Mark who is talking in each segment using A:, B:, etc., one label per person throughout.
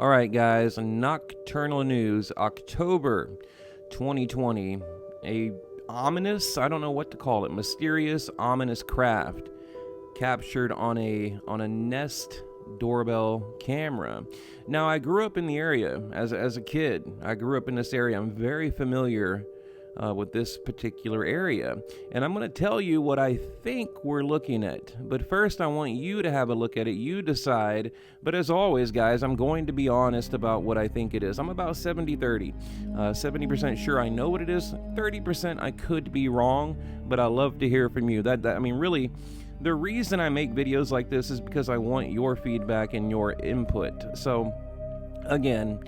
A: All right, guys, Nocturnal news, October 2020. A ominous, I don't know what to call it, mysterious, ominous craft captured on a Nest doorbell camera. Now, I grew up in the area as a kid. I grew up in this area. I'm very familiar with this particular area, and I'm going to tell you what I think we're looking at. But first, I want you to have a look at it. You decide. But as always, guys, I'm going to be honest about what I think it is. I'm about 70-30. 70% sure I know what it is. 30% I could be wrong, but I love to hear from you. I mean, really, the reason I make videos like this is because I want your feedback and your input. So, again,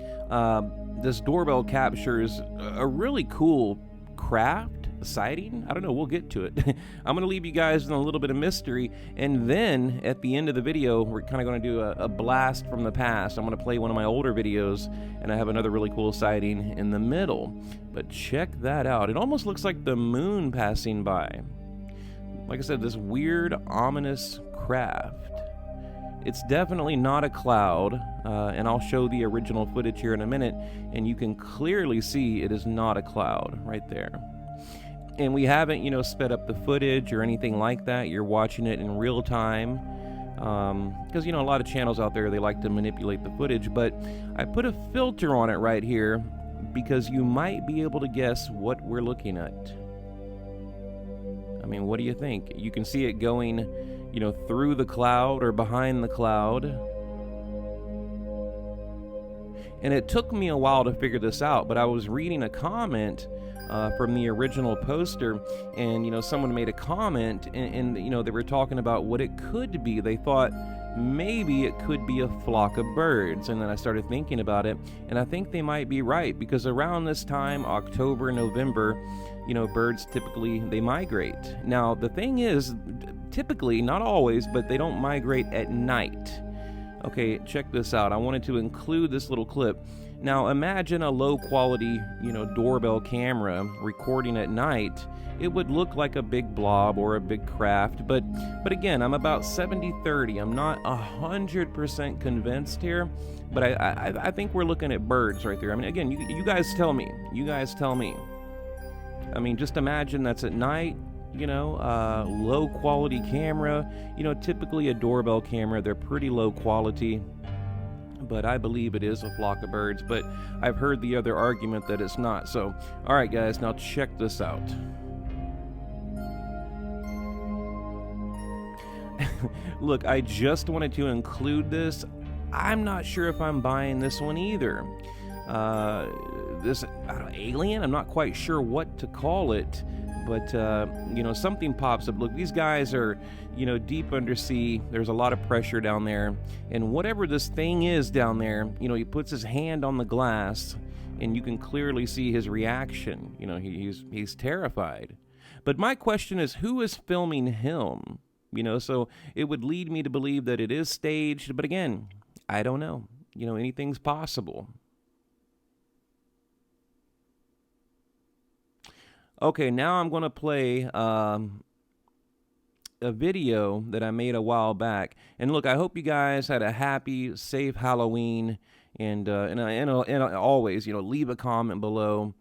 A: this doorbell captures a really cool craft sighting. I don't know, we'll get to it. I'm gonna leave you guys in a little bit of mystery, and then at the end of the video we're kind of going to do a blast from the past. I'm going to play one of my older videos, and I have another really cool sighting in the middle. But check that out. It almost looks like the moon passing by. Like I said, this weird, ominous craft. It's definitely not a cloud, and I'll show the original footage here in a minute, and you can clearly see it is not a cloud right there. And we haven't, sped up the footage or anything like that. You're watching it in real time, because, a lot of channels out there, they like to manipulate the footage, but I put a filter on it right here because you might be able to guess what we're looking at. I mean, what do you think? You can see it going, through the cloud or behind the cloud. And it took me a while to figure this out, but I was reading a comment from the original poster, and, someone made a comment, and they were talking about what it could be. They thought maybe it could be a flock of birds, and then I started thinking about it, and I think they might be right, because around this time, October, November, birds typically, they migrate. Now, the thing is, typically, not always, but they don't migrate at night. Okay, check this out. I wanted to include this little clip. Now, imagine a low-quality, doorbell camera recording at night. It would look like a big blob or a big craft, but again, I'm about 70-30. I'm not 100% convinced here, but I think we're looking at birds right there. I mean, again, you guys tell me. You guys tell me. I mean, just imagine that's at night, low quality camera. Typically a doorbell camera, they're pretty low quality, but I believe it is a flock of birds, but I've heard the other argument that it's not. So, all right, guys, now check this out. Look, I just wanted to include this. I'm not sure if I'm buying this one either. This alien, I'm not quite sure what to call it, but something pops up. Look, these guys are deep undersea. There's a lot of pressure down there, and whatever this thing is down there, he puts his hand on the glass, and you can clearly see his reaction. He's terrified. But my question is, who is filming him? So it would lead me to believe that it is staged, but again, I don't know. Anything's possible. Okay, now I'm going to play a video that I made a while back. And look, I hope you guys had a happy, safe Halloween. And always, leave a comment below.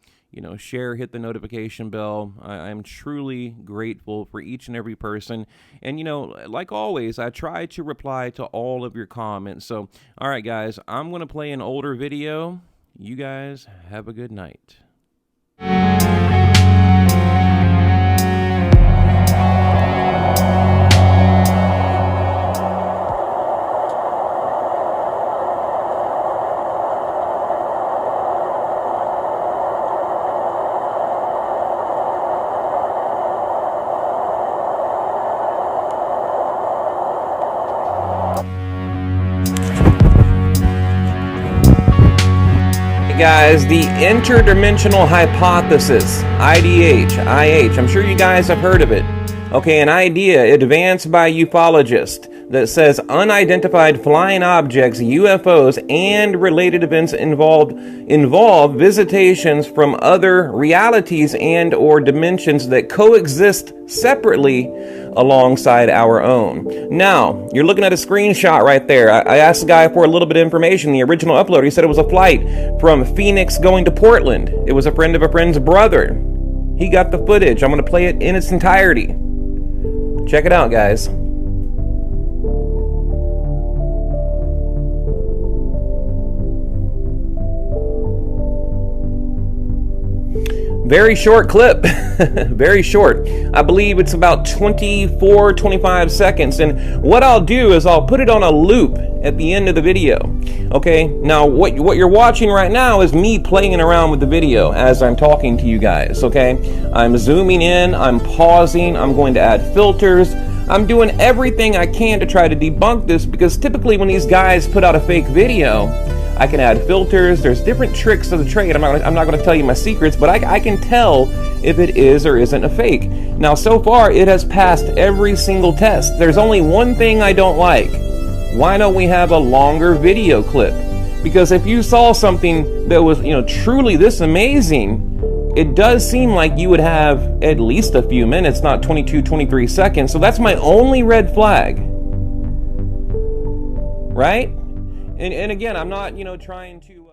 A: Share, hit the notification bell. I'm truly grateful for each and every person. And, like always, I try to reply to all of your comments. So, all right, guys, I'm going to play an older video. You guys have a good night. Guys, the interdimensional hypothesis, IH, I'm sure you guys have heard of it. Okay, an idea advanced by ufologists that says unidentified flying objects, UFOs, and related events involve visitations from other realities and or dimensions that coexist separately alongside our own. Now, you're looking at a screenshot right there. I asked the guy for a little bit of information. The original upload, he said it was a flight from Phoenix going to Portland. It was a friend of a friend's brother. He got the footage. I'm going to play it in its entirety. Check it out, guys. Very short clip. Very short. I believe it's about 25 seconds. And what I'll do is I'll put it on a loop at the end of the video. Okay, now what you're watching right now is me playing around with the video as I'm talking to you guys. Okay, I'm zooming in, I'm pausing, I'm going to add filters. I'm doing everything I can to try to debunk this, because typically when these guys put out a fake video, I can add filters. There's different tricks of the trade. I'm not going to tell you my secrets, but I can tell if it is or isn't a fake. Now, so far, it has passed every single test. There's only one thing I don't like. Why don't we have a longer video clip? Because if you saw something that was, truly this amazing, it does seem like you would have at least a few minutes, not 23 seconds. So that's my only red flag. Right? And again, I'm not, trying to...